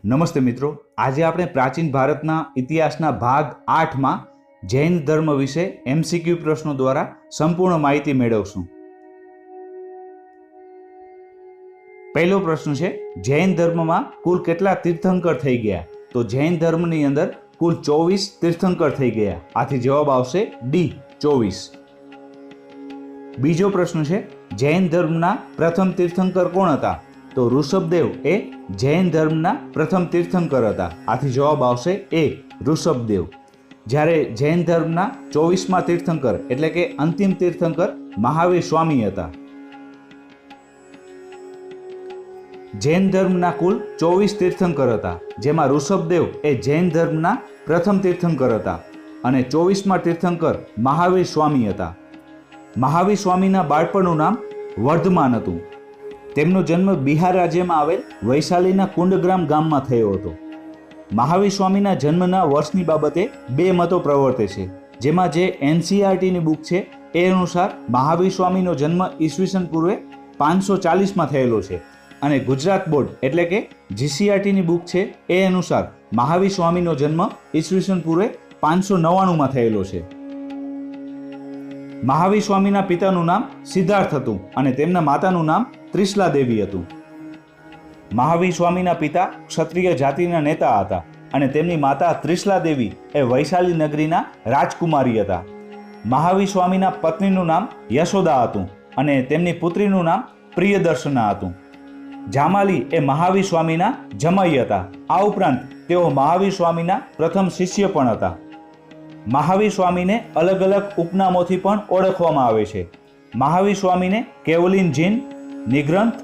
નમસ્તે મિત્રો, આજે આપણે પ્રાચીન ભારતના ઇતિહાસના ભાગ 8માં જૈન ધર્મ વિશે એમસીક્યુ પ્રશ્નો દ્વારા સંપૂર્ણ માહિતી મેળવશું. પહેલો પ્રશ્ન છે, જૈન ધર્મમાં કુલ કેટલા તીર્થંકર થઈ ગયા? તો જૈન ધર્મની અંદર કુલ 24 તીર્થંકર થઈ ગયા. આથી જવાબ આવશે ડી 24. બીજો પ્રશ્ન છે, જૈન ધર્મના પ્રથમ તીર્થંકર કોણ હતા? તો ઋષભદેવ એ જૈન ધર્મના પ્રથમ તીર્થંકર હતા. આથી જવાબ આવશે એ ઋષભદેવ. જ્યારે જૈન ધર્મના 24મા તીર્થંકર એટલે કે અંતિમ તીર્થંકર મહાવીર સ્વામી હતા. જૈન ધર્મના કુલ 24 તીર્થંકર હતા, જેમાં ઋષભદેવ એ જૈન ધર્મના પ્રથમ તીર્થંકર હતા અને 24મા તીર્થંકર મહાવીર સ્વામી હતા. મહાવીર સ્વામીના બાળપણનું નામ વર્ધમાન હતું. તેમનો જન્મ બિહાર રાજ્યમાં આવેલ વૈશાલીના કુંડગ્રામ ગામમાં થયો હતો. મહાવીર સ્વામીના જન્મના વર્ષની બાબતે બે મતો પ્રવર્તે છે, જેમાં જે એનસીઈઆરટીની બુક છે એ અનુસાર મહાવીર સ્વામીનો જન્મ ઈસવીસન પૂર્વે 540માં થયેલો છે અને ગુજરાત બોર્ડ એટલે કે જીસીઆરટીની બુક છે એ અનુસાર મહાવીર સ્વામીનો જન્મ ઈસવીસન પૂર્વે 599માં થયેલો છે. મહાવીર સ્વામીના પિતાનું નામ સિદ્ધાર્થ હતું અને તેમના માતાનું નામ ત્રિશલા દેવી હતું. મહાવીર સ્વામીના પિતા ક્ષત્રિય જાતિના નેતા હતા અને તેમની માતા ત્રિશલા દેવી એ વૈશાલી નગરીના રાજકુમારી હતા. મહાવીર સ્વામીના પત્નીનું નામ યશોદા હતું અને તેમની પુત્રીનું નામ પ્રિયદર્શના હતું. જામાલી એ મહાવીર સ્વામીના જમાઈ હતા. આ ઉપરાંત તેઓ મહાવીર સ્વામીના પ્રથમ શિષ્ય પણ હતા. મહાવીર સ્વામીને અલગ અલગ ઉપનામોથી પણ ઓળખવામાં આવે છે. મહાવીર સ્વામીને કેવલિન જીન, નિગ્રંથ,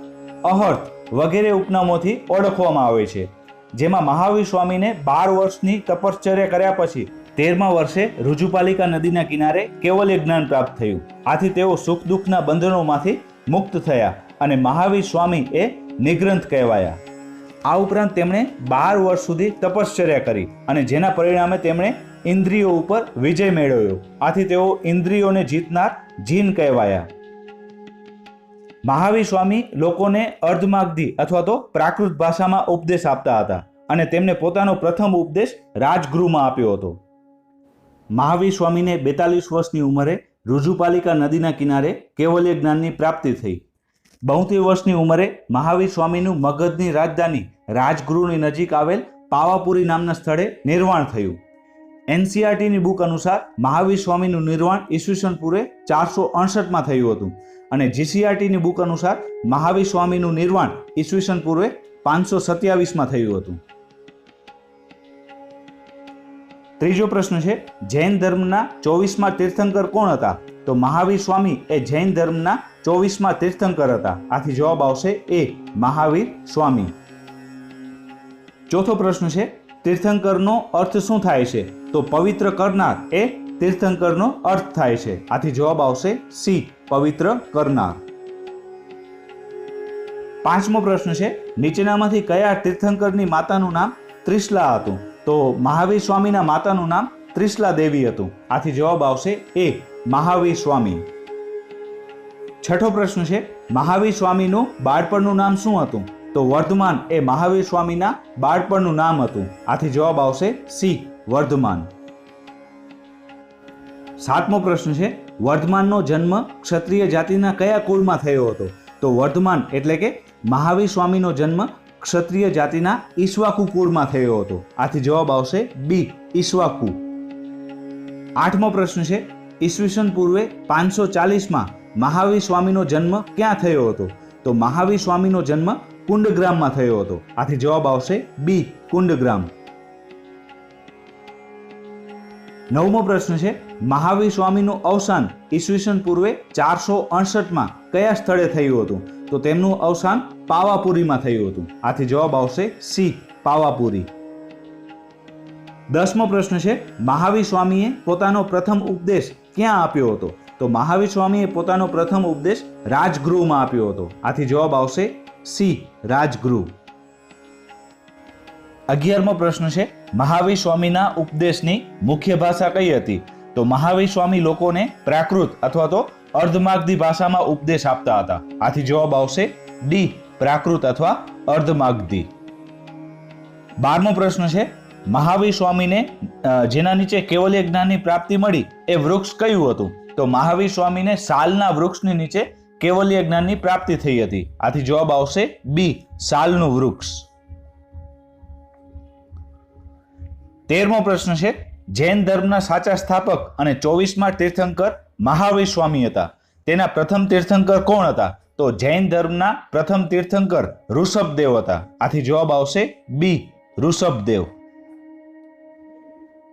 અહર્થ વગેરે ઉપનામોથી ઓળખવામાં આવે છે. જેમાં મહાવીર સ્વામીને 12 વર્ષની તપશ્ચર્યા કર્યા પછી 13મા વર્ષે ઋજુપાલિકા નદીના કિનારે કેવલ્ય જ્ઞાન પ્રાપ્ત થયું. આથી તેઓ સુખ દુઃખના બંધનોમાંથી મુક્ત થયા અને મહાવીર સ્વામી એ નિગ્રંથ કહેવાયા. આ ઉપરાંત તેમણે 12 વર્ષ સુધી તપશ્ચર્યા કરી અને જેના પરિણામે તેમણે ઇન્દ્રિયો ઉપર વિજય મેળવ્યો. આથી તેઓ ઇન્દ્રિયોને જીતનાર જીન કહેવાયા. મહાવીર સ્વામી લોકોને અર્ધમાગધી અથવા તો પ્રાકૃત ભાષામાં ઉપદેશ આપતા હતા અને તેમને પોતાનો પ્રથમ ઉપદેશ રાજગૃહમાં આપ્યો હતો. મહાવીર સ્વામીને 42 વર્ષની ઉંમરે ઋજુપાલિકા નદીના કિનારે કેવલ્ય જ્ઞાનની પ્રાપ્તિ થઈ. 72 વર્ષની ઉંમરે મહાવીર સ્વામીનું મગધની રાજધાની રાજગૃહની નજીક આવેલ પાવાપુરી નામના સ્થળે નિર્વાણ થયું. એનસીઈઆરટીની બુક અનુસાર મહાવીર સ્વામીનું નિર્વાણ ઈસવીસન પૂર્વે 468માં થયું હતું અને જીસીઆરટીની બુક અનુસાર મહાવીર સ્વામીનું નિર્વાણ ઈસવીસન પૂર્વે 527માં થયું હતું. ત્રીજો પ્રશ્ન છે, જૈન ધર્મના 24મા તીર્થંકર કોણ હતા? તો મહાવીર સ્વામી એ જૈન ધર્મના 24મા તીર્થંકર હતા. આથી જવાબ આવશે એ મહાવીર સ્વામી. ચોથો પ્રશ્ન છે, તીર્થંકરનો અર્થ શું થાય છે? તો પવિત્ર કરનાર એ તીર્થંકરનો અર્થ થાય છે. આથી જવાબ આવશે સી પવિત્ર કરનાર. પાંચમો પ્રશ્ન છે, નીચેનામાંથી કયા તીર્થંકરની માતાનું નામ ત્રિશલા હતું? તો મહાવીર સ્વામીના માતાનું નામ ત્રિશલા દેવી હતું. આથી જવાબ આવશે એ મહાવીર સ્વામી. છઠ્ઠો પ્રશ્ન છે, મહાવીર સ્વામીનું બાળપણનું નામ શું હતું? તો વર્ધમાન એ મહાવીર સ્વામીના બાળપણનું નામ હતું. આથી જવાબ આવશે સી વર્ધમાન. સાતમો પ્રશ્ન છે, વર્ધમાનનો જન્મ ક્ષત્રિય જાતિના કયા કુળમાં થયો હતો? તો વર્ધમાન એટલે કે મહાવીર સ્વામીનો જન્મ ક્ષત્રિય જાતિના ઈશ્વાકુ કુળમાં થયો હતો. આથી જવાબ આવશે બી ઈશ્વાકુ. આઠમો પ્રશ્ન છે, ઈસવીસન પૂર્વે 540માં મહાવીર સ્વામીનો જન્મ ક્યાં થયો હતો? તો મહાવીર સ્વામીનો જન્મ કુંડગ્રામમાં થયો હતો. આથી જવાબ આવશે બી કુંડગ્રામ. નવમો પ્રશ્ન છે, મહાવીર સ્વામીનું અવસાન ઈસવીસન પૂર્વે 468માં કયા સ્થળે થયું હતું? તો તેમનું અવસાન પાવાપુરીમાં થયું હતું. આથી જવાબ આવશે સી પાવાપુરી. 10મો પ્રશ્ન છે, મહાવીર સ્વામીએ પોતાનો પ્રથમ ઉપદેશ ક્યાં આપ્યો હતો? તો મહાવીર સ્વામીએ પોતાનો પ્રથમ ઉપદેશ રાજગૃહમાં આપ્યો હતો. આથી જવાબ આવશે સી રાજગૃહ. 11મો પ્રશ્ન છે, મહાવીર સ્વામીના ઉપદેશની મુખ્ય ભાષા કઈ હતી? તો મહાવીર સ્વામી લોકોને પ્રાકૃત અથવા તો અર્ધમાગધી ભાષામાં ઉપદેશ આપતા હતા. આથી જવાબ આવશે ડી પ્રાકૃત અથવા અર્ધમાગધી. 12મો પ્રશ્ન છે, મહાવીર સ્વામીને જેના નીચે કેવલ્ય જ્ઞાનની પ્રાપ્તિ મળી એ વૃક્ષ કયું હતું? તો મહાવીર સ્વામીને સાલના વૃક્ષની નીચે કેવલ્ય જ્ઞાનની પ્રાપ્તિ થઈ હતી. આથી જવાબ આવશે બી, સાલનું વૃક્ષ. 13મો પ્રશ્ન છે, જૈન ધર્મના સાચા સ્થાપક અને 24મા તીર્થંકર મહાવીર સ્વામી હતા. તેના પ્રથમ તીર્થંકર કોણ હતા? તો જૈન ધર્મના પ્રથમ તીર્થંકર ઋષભદેવ હતા. આથી જવાબ આવશે બી, ઋષભદેવ.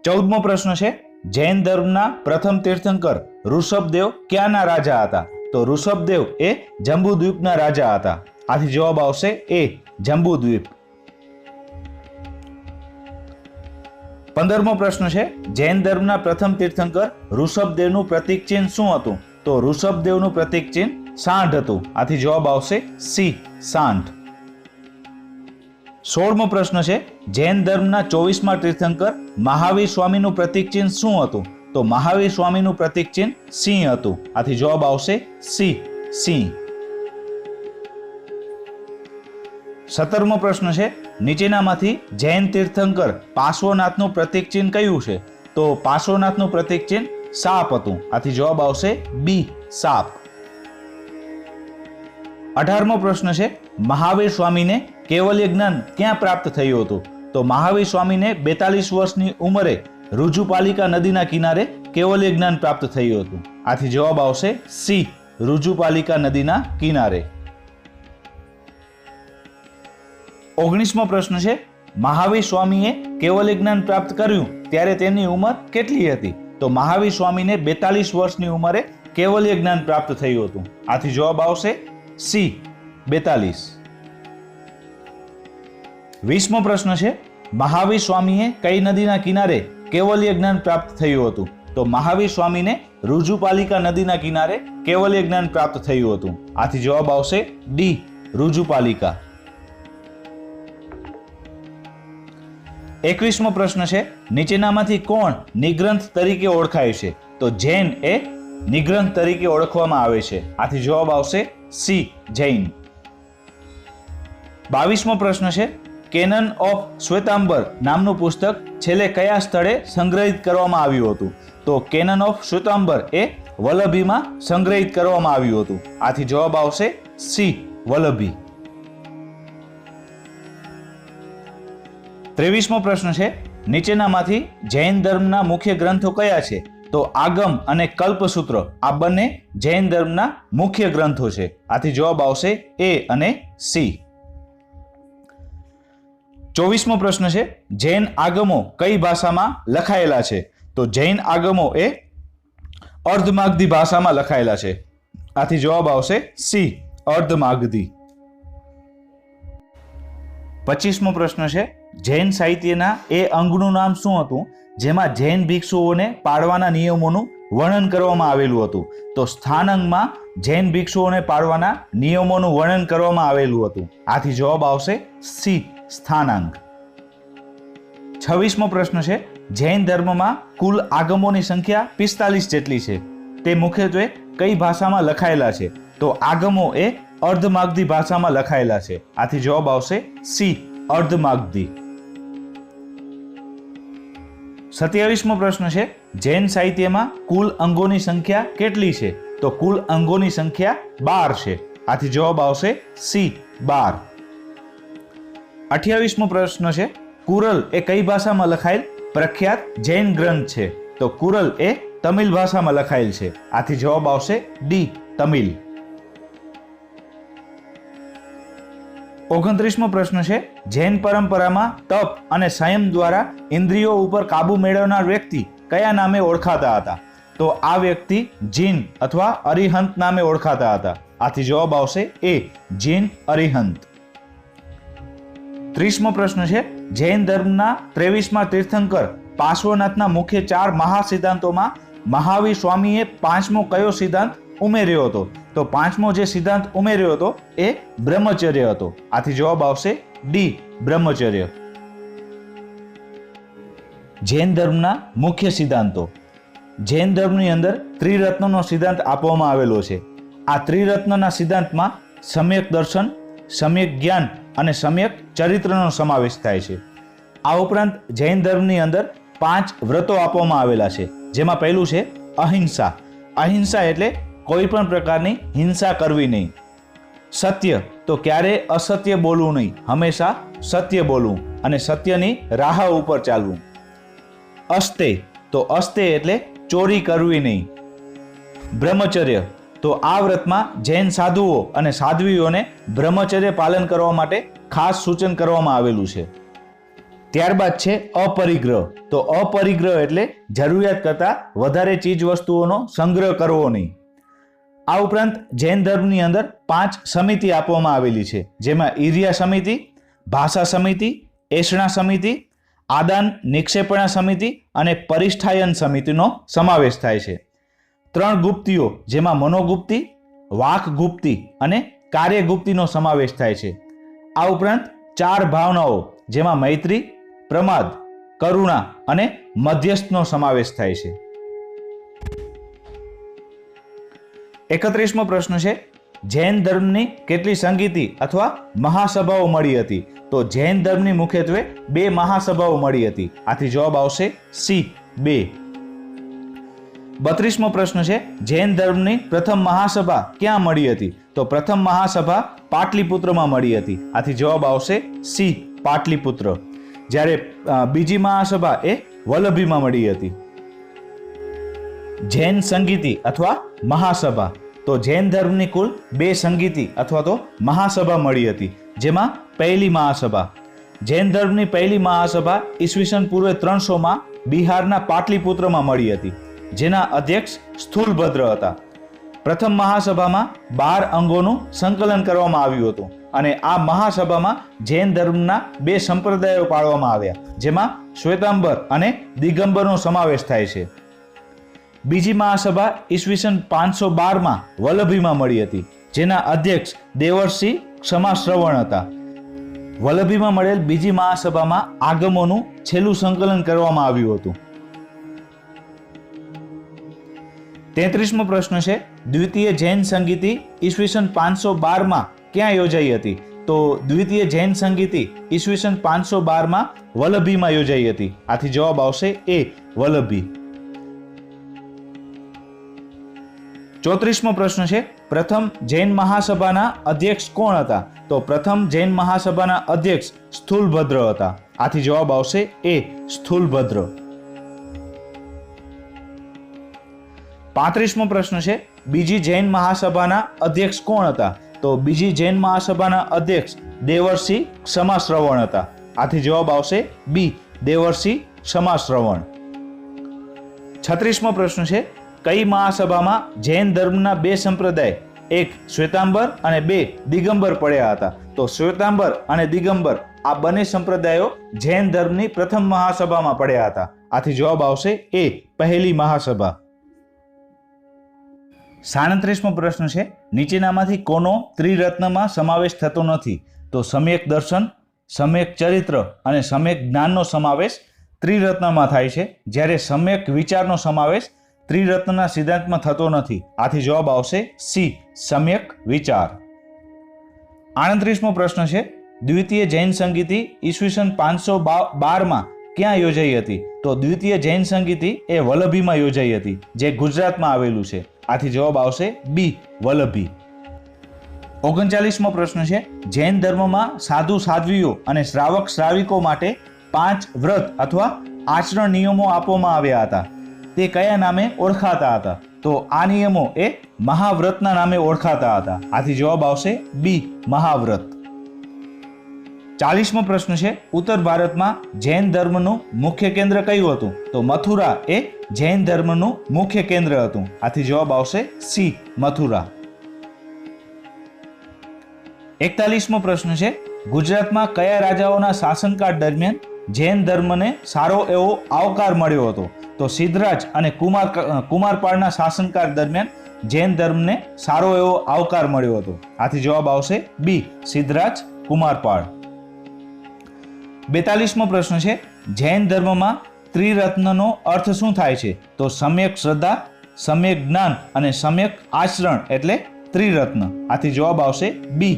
14મો પ્રશ્ન છે, જૈન ધર્મના પ્રથમ તીર્થંકર ઋષભદેવ ક્યાંના રાજા હતા? તો ઋષભદેવ એ જંબુદ્વીપના રાજા હતા. આથી જવાબ આવશે એ, જંબુદ્વીપ. 15મો પ્રશ્ન છે, જૈન ધર્મના પ્રથમ તીર્થંકર ઋષભદેવનું પ્રતીક ચિહ્ન શું હતું? તો ઋષભદેવનું પ્રતીક ચિહ્ન સાંઢ હતું. આથી જવાબ આવશે સી, સાંઢ. 16મો પ્રશ્ન છે, જૈન ધર્મના 24મા તીર્થંકર મહાવીર સ્વામીનું પ્રતીક ચિહ્ન શું હતું? તો મહાવીર સ્વામીનું પ્રતીક ચિહ્ન સિંહ હતું. આથી જવાબ આવશે સી, સિંહ. 17મો પ્રશ્ન છે, નીચેનામાંથી જૈન તીર્થંકર પાર્શ્વનાથનું પ્રતીક ચિહ્ન કયું છે? તો પાર્શ્વનાથનું પ્રતીક ચિહ્ન સાપ હતું. આથી જવાબ આવશે બી, સાપ. 18મો પ્રશ્ન છે, મહાવીર સ્વામીને કેવલ્ય જ્ઞાન ક્યાં પ્રાપ્ત થયું હતું? તો મહાવીર સ્વામીને 42 વર્ષની ઉંમરે રુજુપાલિકા નદીના કિનારે કેવલ્ય જ્ઞાન પ્રાપ્ત થયું હતું. આથી જવાબ આવશે સી, રુજુપાલિકા નદીના કિનારે. 19મો પ્રશ્ન છે, મહાવીર સ્વામીએ કેવલ્ય જ્ઞાન પ્રાપ્ત કર્યું ત્યારે તેમની ઉંમર કેટલી હતી? તો મહાવીર સ્વામીને 42 વર્ષની ઉંમરે કેવલ્ય જ્ઞાન પ્રાપ્ત થયું હતું. આથી જવાબ આવશે સી, 42. 20મો પ્રશ્ન છે, મહાવીર સ્વામીએ કઈ નદીના કિનારે કેવલ્ય જ્ઞાન પ્રાપ્ત થયું હતું? તો મહાવીર સ્વામીને રુજુપાલિકા નદીના કિનારે કેવલ્ય જ્ઞાન પ્રાપ્ત થયું હતું. આથી જવાબ આવશે ડી, રુજુપાલિકા. 21મો પ્રશ્ન છે, નીચેનામાંથી કોણ નિગ્રંથ તરીકે ઓળખાય છે? તો જૈન એ નિગ્રંથ તરીકે ઓળખવામાં આવે છે. આથી જવાબ આવશે સી, જૈન. 22મો પ્રશ્ન છે, કેનન ઓફ શ્વેતાંબર નામનું પુસ્તક છેલ્લે કયા સ્થળે સંગ્રહિત કરવામાં આવ્યું હતું? તો કેનન ઓફ શ્વેતાંબર એ વલ્લભીમાં સંગ્રહિત કરવામાં આવ્યું હતું. આથી જવાબ આવશે સી, વલ્લભી. 23મો પ્રશ્ન છે, નીચેનામાંથી જૈન ધર્મના મુખ્ય ગ્રંથો કયા છે? તો આગમ અને કલ્પસૂત્ર આ બંને જૈન ધર્મના મુખ્ય ગ્રંથો છે. આથી જવાબ આવશે એ અને સી. 24મો પ્રશ્ન છે, જૈન આગમો કઈ ભાષામાં લખાયેલા છે? તો જૈન આગમો એ અર્ધમાગધી ભાષામાં લખાયેલા છે. આથી જવાબ આવશે સી, અર્ધમાગધી. 25મો પ્રશ્ન છે, જૈન સાહિત્યના એ અંગનું નામ શું હતું જેમાં જૈન ભિક્ષુઓને પાળવાના નિયમોનું વર્ણન કરવામાં આવેલું હતું? તો સ્થાનંગમાં જૈન ભિક્ષુઓને પાળવાના નિયમોનું વર્ણન કરવામાં આવેલું હતું. આથી જવાબ આવશે સી, સ્થાનાંગ. 26મો પ્રશ્ન છે, જૈન ધર્મમાં કુલ આગમોની સંખ્યા 45 જેટલી છે. તે મુખ્યત્વે કઈ ભાષામાં લખાયેલા છે? તો આગમો એ અર્ધમાગધી ભાષામાં લખાયેલા છે. આથી જવાબ આવશે સી, અર્ધમાગધી. 27મો પ્રશ્ન છે, જૈન સાહિત્યમાં કુલ અંગોની સંખ્યા કેટલી છે? તો કુલ અંગોની સંખ્યા 12 છે. આથી જવાબ આવશે સી, 12. 28મો પ્રશ્ન છે, કુરલ એ કઈ ભાષામાં લખાયેલ પ્રખ્યાત જૈન ગ્રંથ છે? તો કુરલ એ તમિલ ભાષામાં લખાયેલ છે. આથી જવાબ આવશે ડી, તમિલ. 29મો પ્રશ્ન છે, જૈન પરંપરામાં તપ અને સંયમ દ્વારા ઇન્દ્રિયો ઉપર કાબુ મેળવનાર વ્યક્તિ કયા નામે ઓળખાતા હતા? તો આ વ્યક્તિ જીન અથવા અરિહંત નામે ઓળખાતા હતા. આથી જવાબ આવશે એ, જીન અરિહંત. 30મો પ્રશ્ન છે, જૈન ધર્મના 23મા તીર્થંકર પાર્શ્વનાથના મુખ્ય 4 મહાસિદ્ધાંતોમાં મહાવીર સ્વામીએ 5મો કયો સિદ્ધાંત ઉમેર્યો હતો? તો 5મો જે સિદ્ધાંત ઉમેર્યો હતો એ બ્રહ્મચર્ય હતો. આથી જવાબ આવશે ડી, બ્રહ્મચર્ય. જૈન ધર્મના મુખ્ય સિદ્ધાંતો. જૈન ધર્મની અંદર ત્રિરત્નનો સિદ્ધાંત આપવામાં આવેલો છે. આ ત્રિરત્નના સિદ્ધાંતમાં સમ્યક દર્શન, સમ્યક જ્ઞાન અને સમ્યક ચરિત્રનો સમાવેશ થાય છે. આ ઉપરાંત જૈન ધર્મની અંદર 5 વ્રતો આપવામાં આવેલા છે, જેમાં પહેલું છે અહિંસા. અહિંસા એટલે કોઈ પણ પ્રકારની હિંસા કરવી નહીં. સત્ય, તો ક્યારેય અસત્ય બોલવું નહીં, હંમેશા સત્ય બોલવું અને સત્યની રાહ ઉપર ચાલવું. અસ્તે, તો અસ્તે એટલે ચોરી કરવી નહીં. બ્રહ્મચર્ય, તો આ વ્રતમાં જૈન સાધુઓ અને સાધ્વીઓને બ્રહ્મચર્ય પાલન કરવા માટે ખાસ સૂચન કરવામાં આવેલું છે. ત્યારબાદ છે અપરિગ્રહ. તો અપરિગ્રહ એટલે જરૂરિયાત કરતાં વધારે ચીજ વસ્તુઓનો સંગ્રહ કરવો નહીં. આ ઉપરાંત જૈન ધર્મની અંદર 5 સમિતિ આપવામાં આવેલી છે, જેમાં ઈર્યા સમિતિ, ભાષા સમિતિ, એષણા સમિતિ, આદાન નિક્ષેપણા સમિતિ અને પરિષ્ઠાયન સમિતિનો સમાવેશ થાય છે. 3 ગુપ્તિઓ, જેમાં મનોગુપ્તિ, વાક ગુપ્તિ અને કાર્યગુપ્તિનો સમાવેશ થાય છે. આ ઉપરાંત 4 ભાવનાઓ, જેમાં મૈત્રી, પ્રમાદ, કરુણા અને મધ્યસ્થનો સમાવેશ થાય છે. 31મો પ્રશ્ન છે, જૈન ધર્મની કેટલી સંગીતિ અથવા મહાસભાઓ મળી હતી? તો જૈન ધર્મની મુખ્યત્વે 2 મહાસભાઓ મળી હતી. આથી જવાબ આવશે સી, 2. 32મો પ્રશ્ન છે, જૈન ધર્મની પ્રથમ મહાસભા ક્યાં મળી હતી? તો પ્રથમ મહાસભા પાટલીપુત્રમાં મળી હતી. આથી જવાબ આવશે સી, પાટલીપુત્ર. જ્યારે બીજી મહાસભા એ વલ્લભીમાં મળી હતી. જૈન સંગીતિ અથવા મહાસભા, તો જૈન ધર્મની કુલ 2 સંગીતિ અથવા તો મહાસભા મળી હતી, જેમાં પહેલી મહાસભા, જૈન ધર્મની પહેલી મહાસભા ઈસવીસન પૂર્વે 300માં બિહારના પાટલીપુત્રમાં મળી હતી, જેના અધ્યક્ષ સ્થૂલભદ્ર હતા. પ્રથમ મહાસભામાં 12 અંગોનું સંકલન કરવામાં આવ્યું હતું અને આ મહાસભામાં જૈન ધર્મના 2 સંપ્રદાયો પાડવામાં આવ્યા, જેમાં શ્વેતાંબર અને દિગંબરનો સમાવેશ થાય છે. બીજી મહાસભા ઈસવીસન 512માં વલ્લભીમાં મળી હતી, જેના અધ્યક્ષ દેવર્ષિ ક્ષમાશ્રવણ હતા. વલ્લભીમાં મળેલ બીજી મહાસભામાં આગમોનું છેલ્લું સંકલન કરવામાં આવ્યું હતું. 33મો પ્રશ્ન છે, દ્વિતીય જૈન સંગીતિ ઈસવીસન 512માં ક્યાં યોજાઈ હતી? તો દ્વિતીય જૈન સંગીતિ ઈસવીસન 512માં વલ્લભીમાં યોજાઈ હતી. આથી જવાબ આવશે એ, વલ્લભી. 34મો પ્રશ્ન છે, પ્રથમ જૈન મહાસભાના અધ્યક્ષ કોણ હતા? તો પ્રથમ જૈન મહાસભાના અધ્યક્ષ સ્થૂલભદ્ર હતા. આથી જવાબ આવશે એ, સ્થૂલભદ્ર. 35મો પ્રશ્ન છે, બીજી જૈન મહાસભાના અધ્યક્ષ કોણ હતા? તો બીજી જૈન મહાસભાના અધ્યક્ષ દેવર્ષિ ક્ષમાશ્રવણ હતા. આથી જવાબ આવશે બી, દેવર્ષિ ક્ષમાશ્રવણ. 36મો પ્રશ્ન છે, કઈ મહાસભામાં જૈન ધર્મના 2 સંપ્રદાય, એક શ્વેતાંબર અને 2 દિગંબર પડ્યા હતા? તો શ્વેતાંબર અને દિગંબર આ બંને સંપ્રદાયો જૈન ધર્મની પ્રથમ મહાસભામાં પડ્યા હતા. આથી જવાબ આવશે એ, પહેલી મહાસભા. 37મો પ્રશ્ન છે, નીચેનામાંથી કોનો ત્રિરત્નમાં સમાવેશ થતો નથી? તો સમ્યક દર્શન, સમ્યક ચરિત્ર અને સમ્યક જ્ઞાનનો સમાવેશ ત્રિરત્નમાં થાય છે, જ્યારે સમ્યક વિચારનો સમાવેશ ત્રિરત્નના સિદ્ધાંતમાં થતો નથી. આથી જવાબ આવશે સી, સમ્યક વિચાર. 38મો પ્રશ્ન છે, દ્વિતીય જૈન સંગીતિ ઈસવીસન 512માં ક્યાં યોજાઈ હતી? તો દ્વિતીય જૈન સંગીતિ એ વલ્લભીમાં યોજાઈ હતી, જે ગુજરાતમાં આવેલું છે. આથી જવાબ આવશે બી, વલ્લભી. 39મો પ્રશ્ન છે, જૈન ધર્મમાં સાધુ સાધ્વીઓ અને શ્રાવક શ્રાવિકો માટે 5 વ્રત અથવા આચરણ નિયમો આપવામાં આવ્યા હતા. તે કયા નામે ઓળખાતા હતા? તો આ નિયમો એ મહાવ્રતના નામે ઓળખાતા હતા. આથી જવાબ આવશે બી, મહાવ્રત. 40મો પ્રશ્ન છે, ઉત્તર ભારતમાં જૈન ધર્મનું મુખ્ય કેન્દ્ર કયું હતું? તો મથુરા એ જૈન ધર્મનું મુખ્ય કેન્દ્ર હતું. આથી જવાબ આવશે સી, મથુરા. 41મો પ્રશ્ન છે, ગુજરાતમાં કયા રાજાઓના શાસનકાળ દરમિયાન જૈન ધર્મને સારો એવો આવકાર મળ્યો હતો? તો સિદ્ધરાજ અને કુમારપાળના શાસનકાળ દરમિયાન જૈન ધર્મને સારો એવો આવકાર મળ્યો હતો. આથી જવાબ આવશે બી, સિદ્ધરાજ, કુમારપાળ. 42મો પ્રશ્ન છે, જૈન ધર્મમાં ત્રિરત્નનો અર્થ શું થાય છે? તો સમ્યક શ્રદ્ધા, સમ્યક જ્ઞાન અને સમ્યક આચરણ એટલે ત્રિરત્ન. આથી જવાબ આવશે બી.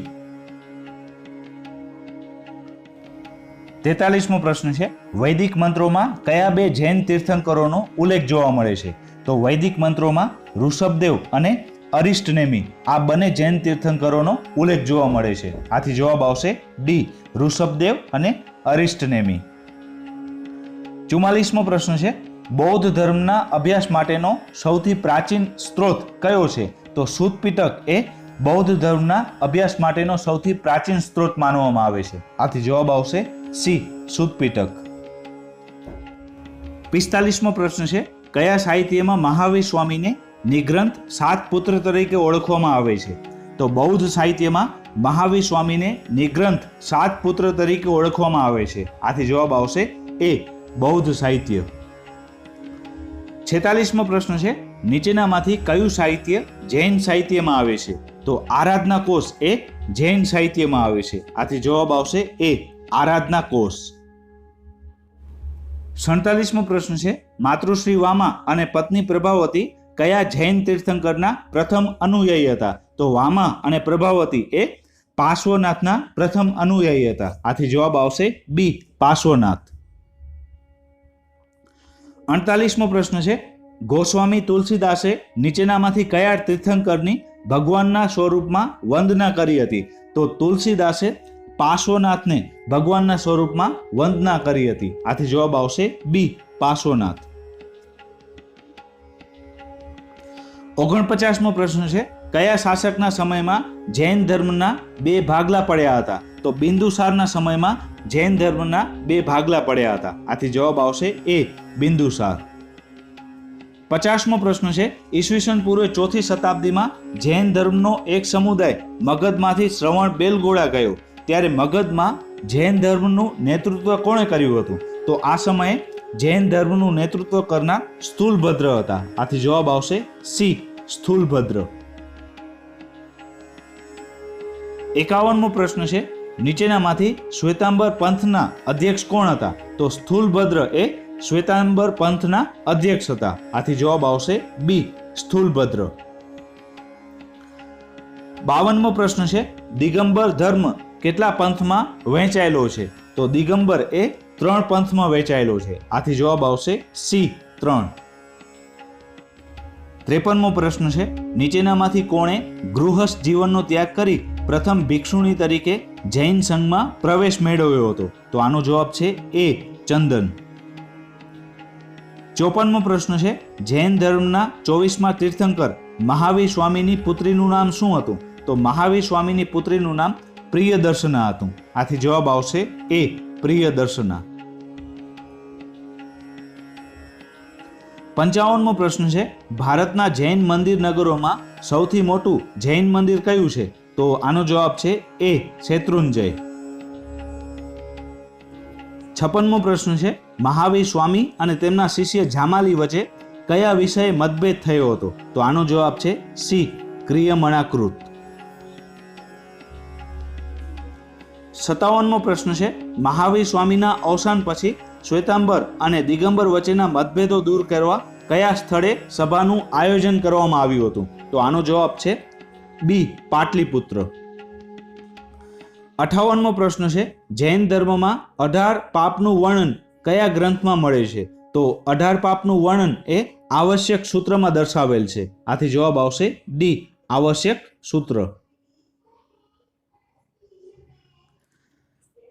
43મો પ્રશ્ન છે, વૈદિક મંત્રોમાં કયા બે જૈન તીર્થંકરોનો ઉલ્લેખ જોવા મળે છે? તો વૈદિક મંત્રોમાં ઋષભદેવ અને અરિષ્ટનેમી આ બંને જૈન તીર્થંકરોનો ઉલ્લેખ જોવા મળે છે. આથી જવાબ આવશે ડી, ઋષભદેવ અને અરિષ્ટનેમી. 44મો પ્રશ્ન છે, બૌદ્ધ ધર્મના અભ્યાસ માટેનો સૌથી પ્રાચીન સ્ત્રોત કયો છે? તો સુત પિટક એ બૌદ્ધ ધર્મના અભ્યાસ માટેનો સૌથી પ્રાચીન સ્ત્રોત માનવામાં આવે છે. આથી જવાબ આવશે સી, સુત પિટક. 45મો પ્રશ્ન છે, કયા સાહિત્યમાં મહાવીર સ્વામીને નિગ્રંથ સાત પુત્ર તરીકે ઓળખવામાં આવે છે? તો બૌદ્ધ સાહિત્યમાં મહાવીર સ્વામીને નિગ્રંથ સાત પુત્ર તરીકે ઓળખવામાં આવે છે. આથી જવાબ આવશે એ, બૌદ્ધ સાહિત્ય. 46મો પ્રશ્ન છે, નીચેનામાંથી કયું સાહિત્ય જૈન સાહિત્યમાં આવે છે? તો આરાધના કોષ એ જૈન સાહિત્યમાં આવે છે. આથી જવાબ આવશે એ, આરાધના કોષ. 47મો પ્રશ્ન છે, માતૃશ્રી વામા અને પત્ની પ્રભાવતી કયા જૈન તીર્થંકરના પ્રથમ અનુયાયી હતા? તો વામા અને પ્રભાવતી એ પાર્શ્વનાથના પ્રથમ અનુયાયી હતા. આથી જવાબ આવશે બી, પાર્શ્વનાથ. 48મો પ્રશ્ન છે, ગોસ્વામી તુલસીદાસે નીચેનામાંથી કયા તીર્થંકરની ભગવાનના સ્વરૂપમાં વંદના કરી હતી? તો તુલસીદાસે પાર્શ્વનાથને ભગવાનના સ્વરૂપમાં વંદના કરી હતી. આથી જવાબ આવશે બી, પાર્શ્વનાથ. 49મો પ્રશ્ન છે, કયા શાસકના સમયમાં જૈન ધર્મના બે ભાગલા પડ્યા હતા? તો બિંદુસારના સમયમાં જૈન ધર્મના બે ભાગલા પડ્યા હતા. આથી જવાબ આવશે એ, બિંદુસાર. 50મો પ્રશ્ન છે, ઈસવીસન પૂર્વે 4th શતાબ્દીમાં જૈન ધર્મનો એક સમુદાય મગધમાંથી શ્રવણ બેલગોળા ગયો, ત્યારે મગધમાં જૈન ધર્મનું નેતૃત્વ કોણે કર્યું હતું? તો આ સમયે જૈન ધર્મનું નેતૃત્વ કરનાર સ્થૂલભદ્ર હતા. આથી જવાબ આવશે સી, સ્થૂલભદ્ર. 51મો પ્રશ્ન છે, નીચેનામાંથી શ્વેતાંબર પંથના અધ્યક્ષ કોણ હતા? તો સ્થૂલભદ્ર એ શ્વેતાંબર પંથના અધ્યક્ષ હતા. આથી જવાબ આવશે બી, સ્થૂલભદ્ર. 52મો પ્રશ્ન છે, દિગંબર ધર્મ કેટલા પંથમાં વહેંચાયેલો છે? તો દિગંબર એ 3 પંથમાં વહેંચાયેલો છે. આથી જવાબ આવશે સી, 3. 53મો પ્રશ્ન છે, નીચેનામાંથી કોણે ગૃહસ્થ જીવનનો ત્યાગ કરી પ્રથમ ભિક્ષુણી તરીકે જૈન સંઘમાં પ્રવેશ મેળવ્યો હતો? તો આનો જવાબ છે એ, ચંદન. 54મો પ્રશ્ન છે, જૈન ધર્મના 24મા તીર્થંકર મહાવીર સ્વામીની પુત્રીનું નામ શું હતું? તો મહાવીર સ્વામીની પુત્રીનું નામ પ્રિયદર્શના હતું. આથી જવાબ આવશે એ, પ્રિયદર્શના. 55મો પ્રશ્ન છે, ભારતના જૈન મંદિર નગરોમાં સૌથી મોટું જૈન મંદિર કયું છે? તો આનો જવાબ છે એ, શેત્રુંજય. 56મો પ્રશ્ન છે, મહાવીર સ્વામી અને તેમના શિષ્ય જામાલી વચ્ચે કયા વિષયે મતભેદ થયો હતો? તો આનો જવાબ છે સી, ક્રિયમણાકૃત. 57મો પ્રશ્ન છે, મહાવીર સ્વામીના અવસાન પછી શ્વેતાંબર અને દિગંબર વચ્ચેના મતભેદો દૂર કરવા કયા સ્થળે સભાનું આયોજન કરવામાં આવ્યું હતું? તો આનો જવાબ છે બી, પાટલીપુત્ર. 58મો પ્રશ્ન છે, જૈન ધર્મમાં 18 પાપનું વર્ણન કયા ગ્રંથમાં મળે છે? તો 18 પાપનું વર્ણન એ આવશ્યક સૂત્રમાં દર્શાવેલ છે. આથી જવાબ આવશે ડી, આવશ્યક સૂત્ર.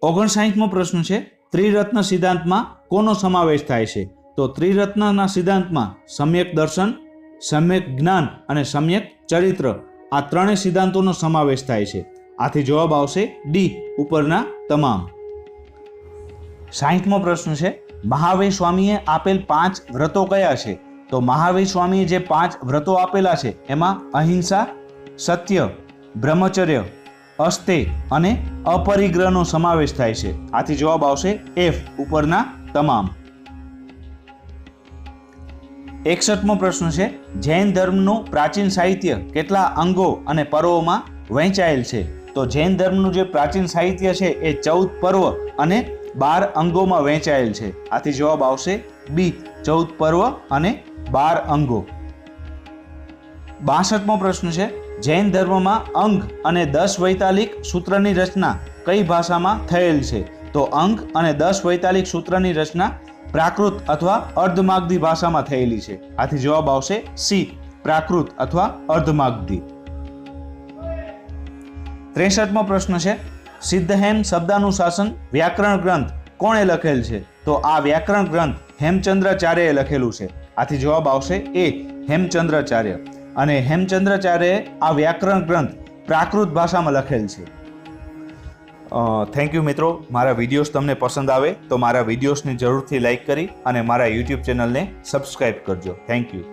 59મો પ્રશ્ન છે, ત્રિરત્ન સિદ્ધાંતમાં કોનો સમાવેશ થાય છે? તો ત્રિરત્નના સિદ્ધાંતમાં સમ્યક દર્શન, સમ્યક જ્ઞાન અને સમ્યક ચરિત્ર આ ત્રણેય સિદ્ધાંતોનો સમાવેશ થાય છે. આથી જવાબ આવશે ડી, ઉપરના તમામ. 60મો પ્રશ્ન છે, મહાવીર સ્વામીએ આપેલ 5 વ્રતો કયા છે? તો મહાવીર સ્વામીએ જે 5 વ્રતો આપેલા છે એમાં અહિંસા, સત્ય, બ્રહ્મચર્ય, અસ્તેય અને અપરિગ્રહનો સમાવેશ થાય છે. આથી જવાબ આવશે એફ, ઉપરના તમામ. 61મો પ્રશ્ન છે, જૈન ધર્મનું પ્રાચીન સાહિત્ય કેટલા અંગો અને પર્વોમાં વહેંચાયેલ છે? તો જૈન ધર્મનું જે પ્રાચીન સાહિત્ય છે એ 14 પર્વ અને 12 અંગોમાં વહેંચાયેલ છે. આથી જવાબ આવશે બી, 14 પર્વ અને 12 અંગો. 62મો પ્રશ્ન છે, જૈન ધર્મમાં અંગ અને 10 વૈતાલિક સૂત્રની રચના કઈ ભાષામાં થયેલ છે? તો અંક અને 10 વૈતાલિક સૂત્રની રચના પ્રાકૃત અથવા અર્ધમાગધી ભાષામાં થયેલી છે. આથી જવાબ આવશે સી, પ્રાકૃત અથવા અર્ધમાગધી. 63મો પ્રશ્ન છે, સિદ્ધહેમ શબ્દાનુશાસન વ્યાકરણ ગ્રંથ કોણે લખેલ છે? તો આ વ્યાકરણ ગ્રંથ હેમચંદ્રાચાર્યએ લખેલું છે. આથી જવાબ આવશે એ, હેમચંદ્રાચાર્ય. અને હેમચંદ્રાચાર્યએ આ વ્યાકરણ ગ્રંથ પ્રાકૃત ભાષામાં લખેલ છે. થેન્ક યુ મિત્રો. મારા વિડીયોઝ તમને પસંદ આવે તો મારા વિડીયોઝને જરૂરથી લાઈક કરી અને મારા યુટ્યુબ ચેનલને સબસ્ક્રાઈબ કરજો. Thank you.